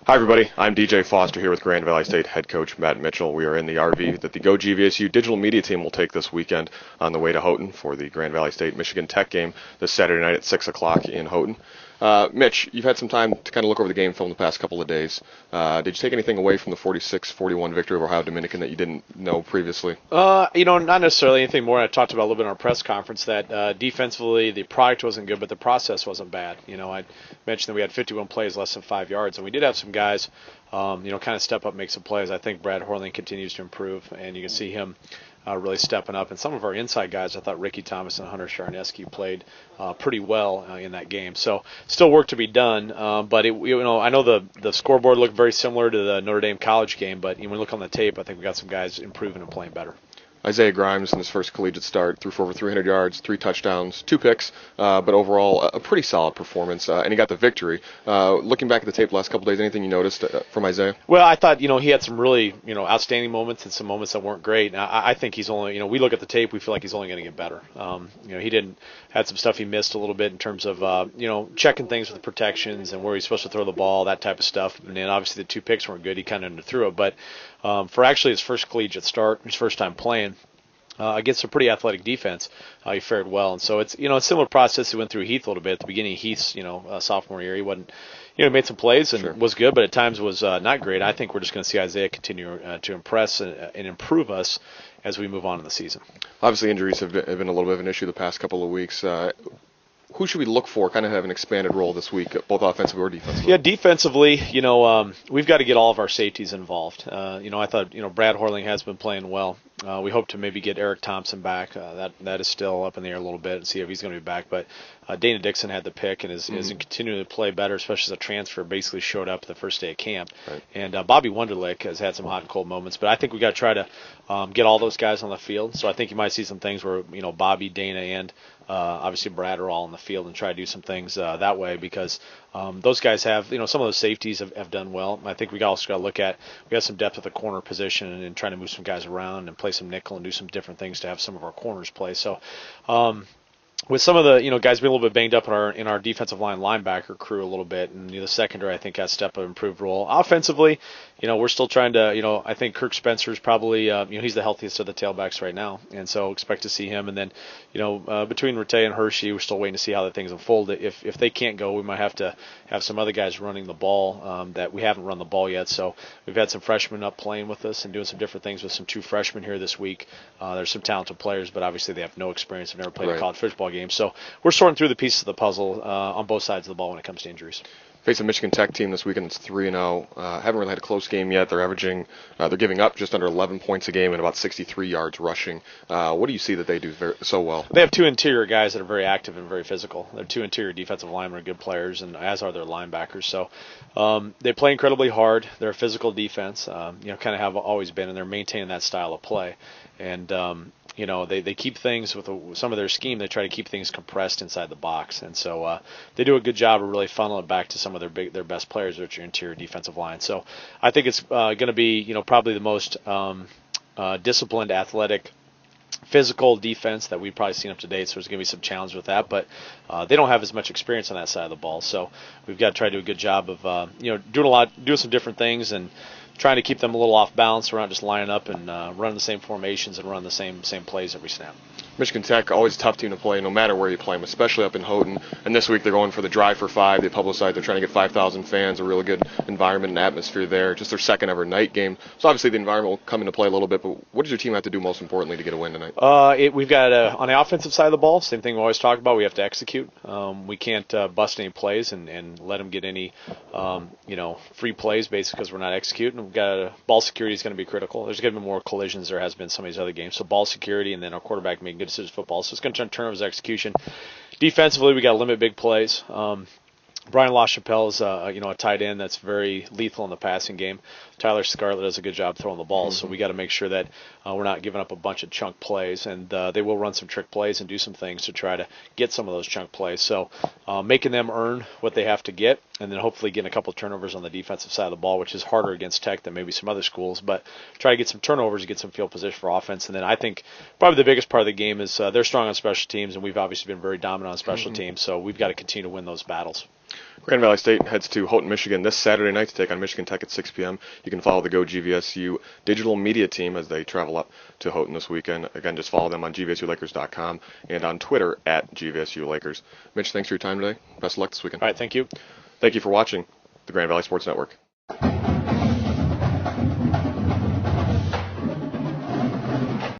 Hi, everybody. I'm DJ Foster here with Grand Valley State head coach Matt Mitchell. We are in the RV that the Go GVSU digital media team will take this weekend on the way to Houghton for the Grand Valley State Michigan Tech game this Saturday night at 6 o'clock in Houghton. Mitch, you've had some time to kind of look over the game film the past couple of days. Did you take anything away from the 46-41 victory over Ohio Dominican that you didn't know previously? Not necessarily anything more. I talked about a little bit in our press conference that defensively the product wasn't good, but the process wasn't bad. I mentioned that we had 51 plays less than 5 yards, and we did have some guys, kind of step up, make some plays. I think Brad Horling continues to improve, and you can see him really stepping up. And some of our inside guys, I thought Ricky Thomas and Hunter Sharneski played pretty well in that game. So still work to be done, but I know the scoreboard looked very similar to the Notre Dame college game, but when we look on the tape, I think we got some guys improving and playing better. Isaiah Grimes in his first collegiate start threw for over 300 yards, 3 touchdowns, 2 picks, but overall a pretty solid performance, and he got the victory. Looking back at the tape the last couple of days, anything you noticed from Isaiah? Well, I thought, he had some really, outstanding moments and some moments that weren't great. And I think he's only, we look at the tape, we feel like he's only going to get better. He had some stuff he missed a little bit in terms of, checking things with the protections and where he's supposed to throw the ball, that type of stuff. And then obviously the 2 picks weren't good. He kind of underthrew it. But for actually his first collegiate start, his first time playing, against a pretty athletic defense, he fared well. And so it's, a similar process he went through Heath a little bit. At the beginning of Heath's, sophomore year, he wasn't, made some plays and was good, but at times was not great. I think we're just going to see Isaiah continue to impress and improve us as we move on in the season. Obviously, injuries have been a little bit of an issue the past couple of weeks. Who should we look for kind of have an expanded role this week, both offensively or defensively? Yeah, defensively, we've got to get all of our safeties involved. I thought, Brad Horling has been playing well. We hope to maybe get Eric Thompson back. That is still up in the air a little bit and see if he's going to be back. But Dana Dixon had the pick and is continuing to play better, especially as a transfer, basically showed up the first day of camp. Right. And Bobby Wunderlich has had some hot and cold moments. But I think we got to try to get all those guys on the field. So I think you might see some things where, Bobby, Dana, and obviously Brad are all on the field and try to do some things that way because those guys have, some of those safeties have done well. I think we also got to look at, we got some depth at the corner position and trying to move some guys around and play some nickel and do some different things to have some of our corners play. So with some of the guys being a little bit banged up in our defensive line linebacker crew a little bit, and the secondary I think has stepped up an improved role. Offensively, we're still trying to I think Kirk Spencer's probably he's the healthiest of the tailbacks right now, and so expect to see him. And then between Rattay and Hershey, we're still waiting to see how the things unfold. If they can't go, we might have to have some other guys running the ball that we haven't run the ball yet. So we've had some freshmen up playing with us and doing some different things with some 2 freshmen here this week. There's some talented players, but obviously they have no experience. They've never played a college football game. So we're sorting through the pieces of the puzzle on both sides of the ball when it comes to injuries. Face a Michigan Tech team this weekend. It's 3-0. Haven't really had a close game yet. They're giving up just under 11 points a game and about 63 yards rushing. What do you see that they do so well? They have 2 interior guys that are very active and very physical. Their 2 interior defensive linemen are good players, and as are their linebackers. So they play incredibly hard. They're a physical defense, kind of have always been, and they're maintaining that style of play. And they keep things with some of their scheme. They try to keep things compressed inside the box, and so they do a good job of really funneling it back to some of their best players, which are interior defensive line. So I think it's going to be probably the most disciplined, athletic, physical defense that we've probably seen up to date. So there's going to be some challenge with that, but they don't have as much experience on that side of the ball. So we've got to try to do a good job of doing some different things and trying to keep them a little off balance. We're not just lining up and running the same formations and running the same plays every snap. Michigan Tech, always a tough team to play no matter where you play them, especially up in Houghton. And this week they're going for the Drive for 5. They publicize they're trying to get 5,000 fans, a really good environment and atmosphere there. Just their second ever night game. So obviously the environment will come into play a little bit, but what does your team have to do most importantly to get a win tonight? We've got on the offensive side of the ball, same thing we always talk about, we have to execute. We can't bust any plays and let them get any free plays basically because we're not executing. We've got ball security is going to be critical. There's going to be more collisions there has been in some of these other games. So ball security and then our quarterback making good decisions football. So it's going to turn turnovers execution. Defensively, we got to limit big plays. Brian LaChapelle is a tight end that's very lethal in the passing game. Tyler Scarlett does a good job throwing the ball, so we got to make sure that we're not giving up a bunch of chunk plays, and they will run some trick plays and do some things to try to get some of those chunk plays. So making them earn what they have to get, and then hopefully getting a couple of turnovers on the defensive side of the ball, which is harder against Tech than maybe some other schools, but try to get some turnovers and get some field position for offense. And then I think probably the biggest part of the game is they're strong on special teams, and we've obviously been very dominant on special teams, so we've got to continue to win those battles. Grand Valley State heads to Houghton, Michigan this Saturday night to take on Michigan Tech at 6 p.m. You can follow the Go GVSU digital media team as they travel up to Houghton this weekend. Again, just follow them on GVSULakers.com and on Twitter at GVSULakers. Mitch, thanks for your time today. Best of luck this weekend. All right, thank you. Thank you for watching the Grand Valley Sports Network.